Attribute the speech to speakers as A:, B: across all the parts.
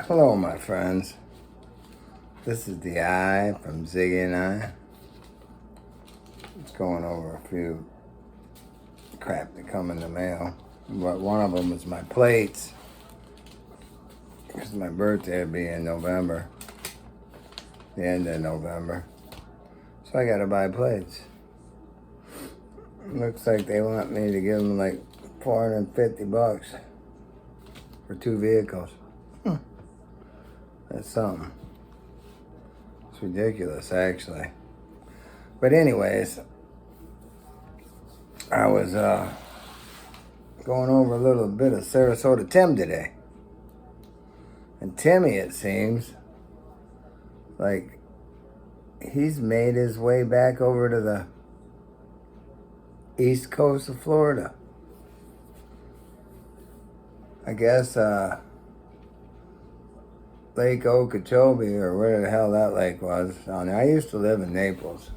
A: Hello, my friends. This is the I from Ziggy and I. It's going over a few crap that come in the mail. But one of them was my plates. Because my birthday will be in November. The end of November. So I gotta buy plates. Looks like they want me to give them like $450 for 2 vehicles. That's something. It's ridiculous, actually. But anyways, I was going over a little bit of Sarasota Tim today. And Timmy, it seems, like he's made his way back over to the east coast of Florida. I guess Lake Okeechobee, or where the hell that lake was down there. I used to live in Naples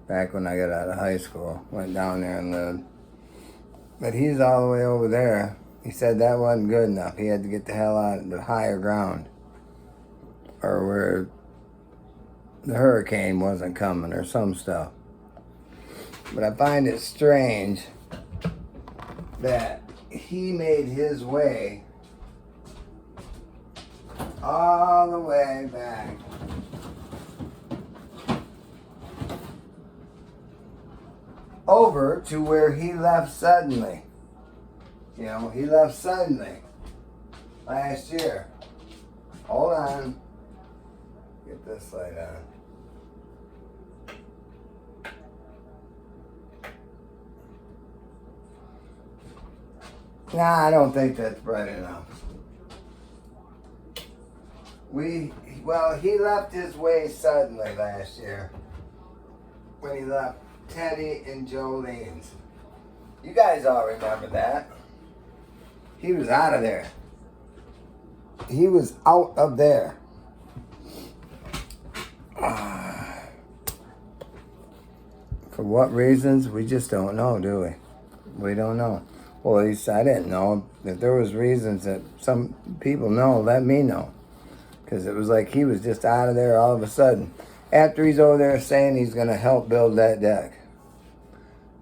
A: back when I got out of high school. Went down there and lived. But he's all the way over there. He said that wasn't good enough. He had to get the hell out of the higher ground, or where the hurricane wasn't coming, or some stuff. But I find it strange that he made his way all the way back over to where he left suddenly. You know, he left suddenly last year. Hold on. Get this light on. Nah, I don't think that's bright enough. He left his way suddenly last year when he left Teddy and Jolene's. You guys all remember that. He was out of there. He was out of there. For what reasons? We just don't know, do we? We don't know. Well, at least I didn't know. If there was reasons that some people know, let me know. Because it was like he was just out of there all of a sudden. After he's over there saying he's going to help build that deck.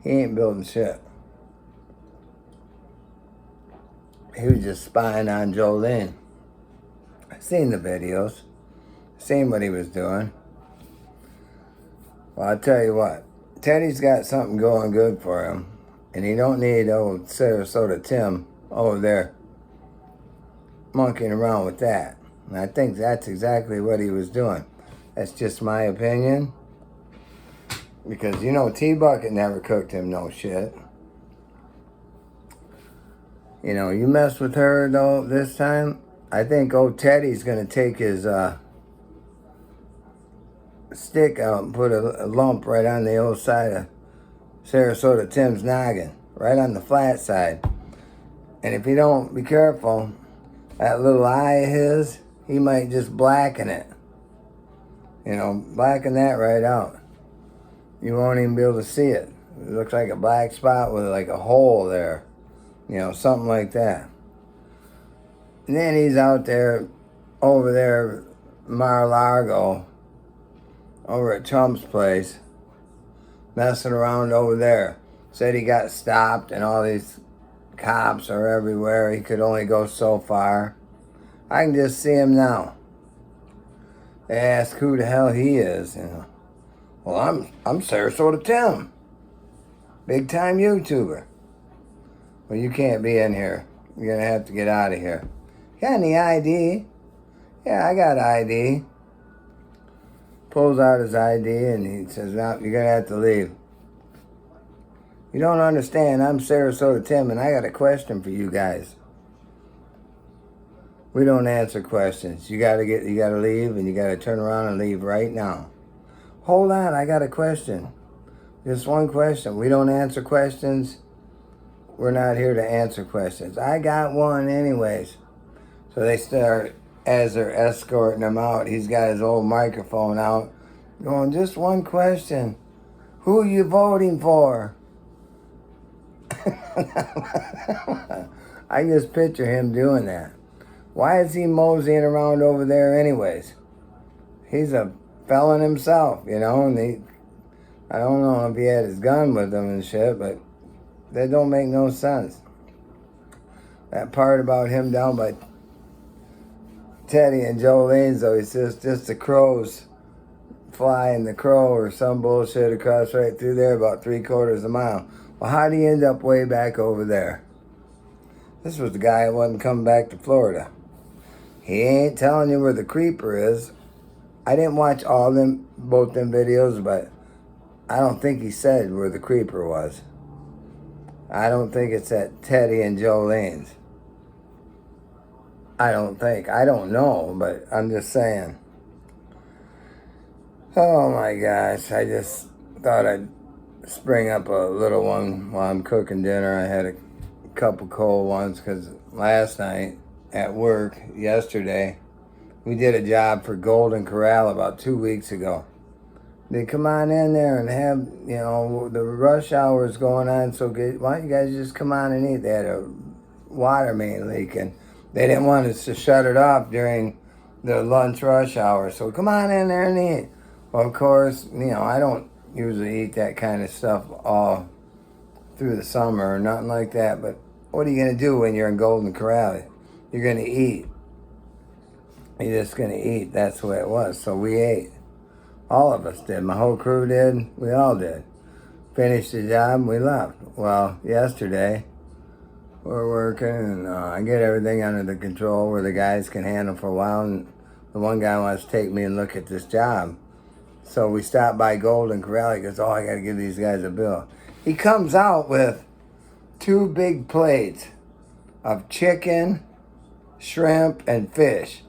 A: He ain't building shit. He was just spying on Jolene. I seen the videos. Seen what he was doing. Well, I'll tell you what. Teddy's got something going good for him. And he don't need old Sarasota Tim over there monkeying around with that. And I think that's exactly what he was doing. That's just my opinion. Because, you know, T-Bucket never cooked him no shit. You know, you mess with her, though, this time, I think old Teddy's going to take his stick out and put a lump right on the old side of Sarasota Tim's noggin. Right on the flat side. And if he don't be careful, that little eye of his, he might just blacken it. You know, blacken that right out. You won't even be able to see it. It looks like a black spot with like a hole there. You know, something like that. And then he's out there, over there, Mar-a-Lago, over at Trump's place, messing around over there. Said he got stopped and all these cops are everywhere. He could only go so far. I can just see him now. They ask who the hell he is, you know. Well, I'm Sarasota Tim. Big time YouTuber. Well, you can't be in here. You're gonna have to get out of here. Got any ID? Yeah, I got ID. Pulls out his ID and he says, no, you're gonna have to leave. You don't understand, I'm Sarasota Tim and I got a question for you guys. We don't answer questions. You gotta leave and you gotta turn around and leave right now. Hold on, I got a question. Just one question. We don't answer questions. We're not here to answer questions. I got one anyways. So they start, as they're escorting him out, he's got his old microphone out, going, just one question. Who are you voting for? I just picture him doing that. Why is he moseying around over there anyways? He's a felon himself, you know, and I don't know if he had his gun with him and shit, but that don't make no sense. That part about him down by Teddy and Jolene's, though, he says just the crows flying the crow or some bullshit across right through there about 3/4 of a mile. Well, how do you end up way back over there? This was the guy that wasn't coming back to Florida. He ain't telling you where the creeper is. I didn't watch both them videos, but I don't think he said where the creeper was. I don't think it's at Teddy and Jolene's. I don't think. I don't know, but I'm just saying. Oh my gosh, I just thought I'd spring up a little one while I'm cooking dinner. I had a couple cold ones because last night at work, yesterday, we did a job for Golden Corral about 2 weeks ago. They come on in there and have, you know, the rush hour is going on, so why don't you guys just come on and eat? They had a water main leak and they didn't want us to shut it off during the lunch rush hour, so come on in there and eat. Well, of course, you know, I don't usually eat that kind of stuff all through the summer or nothing like that, but what are you going to do when you're in Golden Corral? You're going to eat. You're just going to eat. That's the way it was. So we ate. All of us did. My whole crew did. We all did. Finished the job and we left. Well, yesterday, we're working and I get everything under the control where the guys can handle for a while, and the one guy wants to take me and look at this job. So we stopped by Golden Corral. He goes, oh, I got to give these guys a bill. He comes out with 2 big plates of chicken, shrimp, and fish.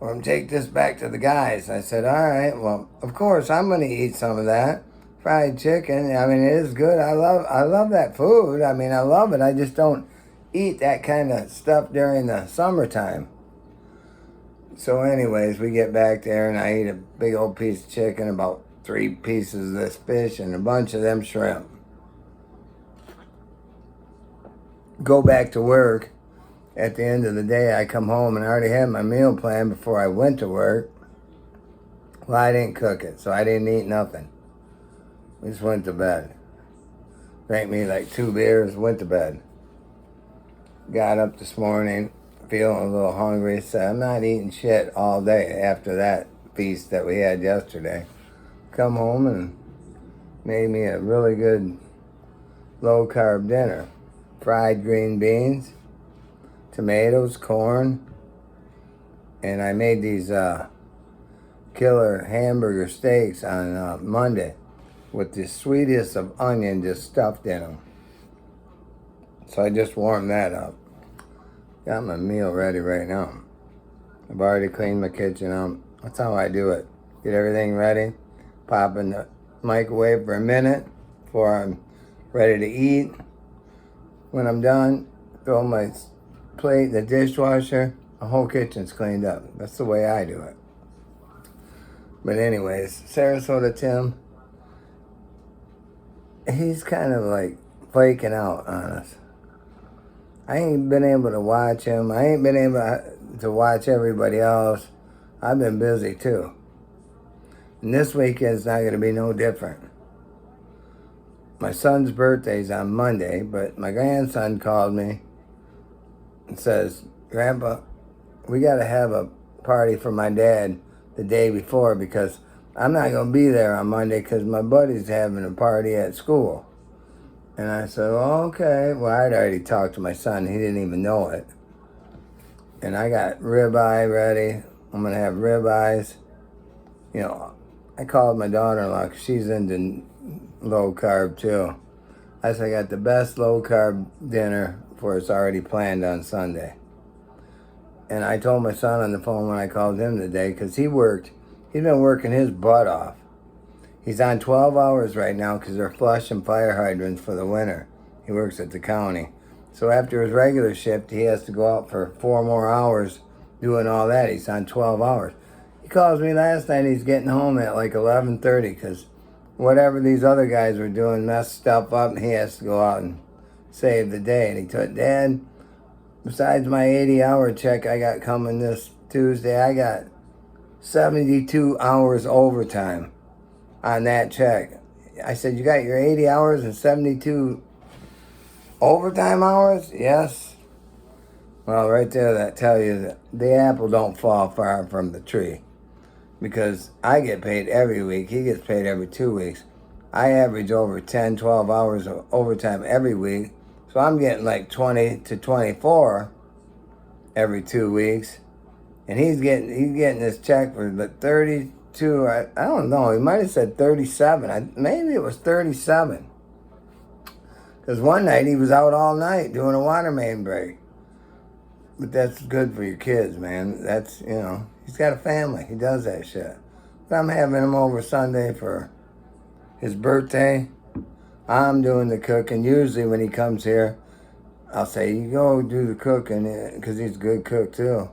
A: Well, I'm take this back to the guys. I said, all right, well, of course, I'm going to eat some of that. Fried chicken, I mean, it is good. I love that food. I mean, I love it. I just don't eat that kind of stuff during the summertime. So anyways, we get back there and I eat a big old piece of chicken, about 3 pieces of this fish, and a bunch of them shrimp. Go back to work. At the end of the day, I come home and I already had my meal planned before I went to work. Well, I didn't cook it, so I didn't eat nothing. We just went to bed. Drank me like 2 beers, went to bed. Got up this morning, feeling a little hungry, said, I'm not eating shit all day after that feast that we had yesterday. Come home and made me a really good low-carb dinner. Fried green beans, tomatoes, corn, and I made these killer hamburger steaks on Monday with the sweetest of onion just stuffed in them. So I just warmed that up. Got my meal ready right now. I've already cleaned my kitchen up. That's how I do it. Get everything ready, pop in the microwave for a minute before I'm ready to eat. When I'm done, throw my plate in the dishwasher. The whole kitchen's cleaned up. That's the way I do it. But anyways, Sarasota Tim, he's kind of like flaking out on us. I ain't been able to watch him. I ain't been able to watch everybody else. I've been busy too. And this weekend's not going to be no different. My son's birthday's on Monday, but my grandson called me and says, Grandpa, we got to have a party for my dad the day before because I'm not going to be there on Monday because my buddy's having a party at school. And I said, well, okay. Well, I'd already talked to my son. He didn't even know it. And I got ribeye ready. I'm going to have ribeyes. You know, I called my daughter-in-law because she's into low carb too. I said, I got the best low carb dinner for us already planned on Sunday. And I told my son on the phone when I called him today because he's been working his butt off. He's on 12 hours right now because they're flushing fire hydrants for the winter. He works at the county. So after his regular shift, he has to go out for 4 more hours doing all that. He's on 12 hours. He calls me last night. He's getting home at like 11:30 because whatever these other guys were doing messed stuff up and he has to go out and save the day. And he told, Dad, Besides my 80-hour check I got coming this Tuesday, I got 72 hours overtime on that check. I said, you got your 80 hours and 72 overtime hours? Yes. Well, right there, that tell you that the apple don't fall far from the tree. Because I get paid every week. He gets paid every 2 weeks. I average over 10, 12 hours of overtime every week. So I'm getting like 20 to 24 every 2 weeks. And he's getting this check for the 32, I don't know, he might have said 37. Maybe it was 37. Because one night he was out all night doing a water main break. But that's good for your kids, man. That's, he's got a family. He does that shit. But I'm having him over Sunday for his birthday. I'm doing the cooking. Usually when he comes here, I'll say, you go do the cooking, because he's a good cook too.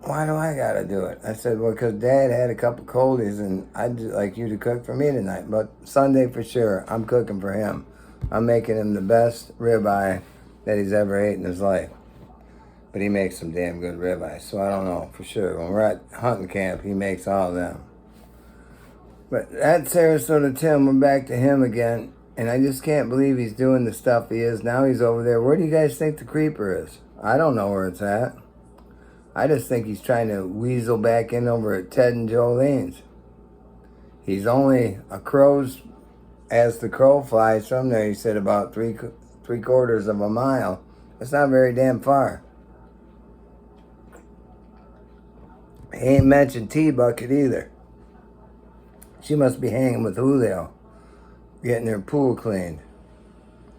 A: Why do I gotta do it? I said, well, because Dad had a couple coldies and I'd like you to cook for me tonight. But Sunday for sure, I'm cooking for him. I'm making him the best ribeye that he's ever ate in his life. But he makes some damn good ribeye, so I don't know for sure. When we're at hunting camp, he makes all of them. But at Sarasota Tim, we're back to him again, and I just can't believe he's doing the stuff he is. Now he's over there. Where do you guys think the creeper is? I don't know where it's at. I just think he's trying to weasel back in over at Ted and Jolene's. He's only a crow's, as the crow flies from there, he said about three quarters of a mile. That's not very damn far. He ain't mentioned T-Bucket either. She must be hanging with Julio, getting her pool cleaned.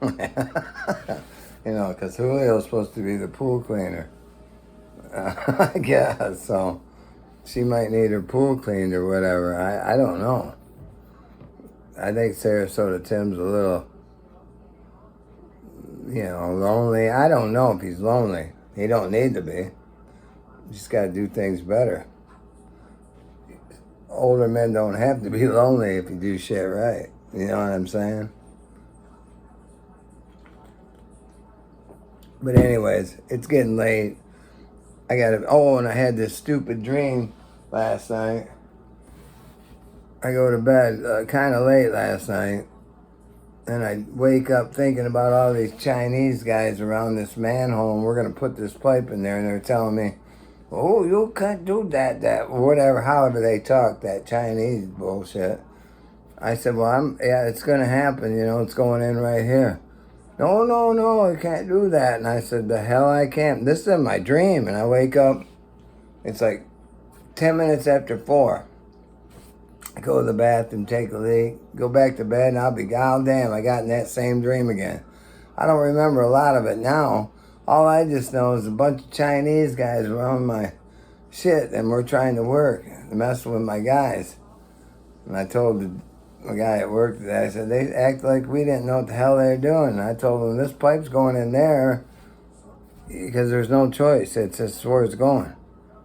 A: Because Julio's supposed to be the pool cleaner. I guess, so she might need her pool cleaned or whatever. I don't know. I think Sarasota Tim's a little, lonely. I don't know if he's lonely. He don't need to be. Just got to do things better. Older men don't have to be lonely if you do shit right. You know what I'm saying? But anyways, it's getting late. And I had this stupid dream last night. I go to bed kind of late last night. And I wake up thinking about all these Chinese guys around this manhole. And we're going to put this pipe in there. And they're telling me, oh, you can't do that, whatever, however they talk, that Chinese bullshit. I said, well, it's going to happen, it's going in right here. No, you can't do that. And I said, the hell I can't. This is in my dream. And I wake up, it's like 10 minutes after 4. I go to the bathroom, take a leak, go back to bed, and I'll be, god damn, I got in that same dream again. I don't remember a lot of it now. All I just know is a bunch of Chinese guys around my shit, and we're trying to work, messing with my guys. And I told the guy at work that I said, they act like we didn't know what the hell they're doing. And I told them, this pipe's going in there because there's no choice. It's just where it's going.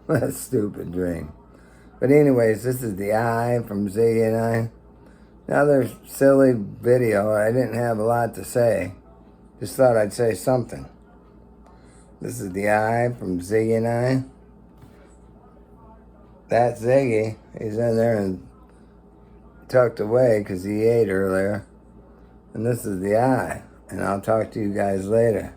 A: That stupid dream. But anyways, this is the Eye from Ziggy and I. Another silly video. I didn't have a lot to say. Just thought I'd say something. This is the Eye from Ziggy and I. That's Ziggy. He's in there and tucked away because he ate earlier. And this is the Eye. And I'll talk to you guys later.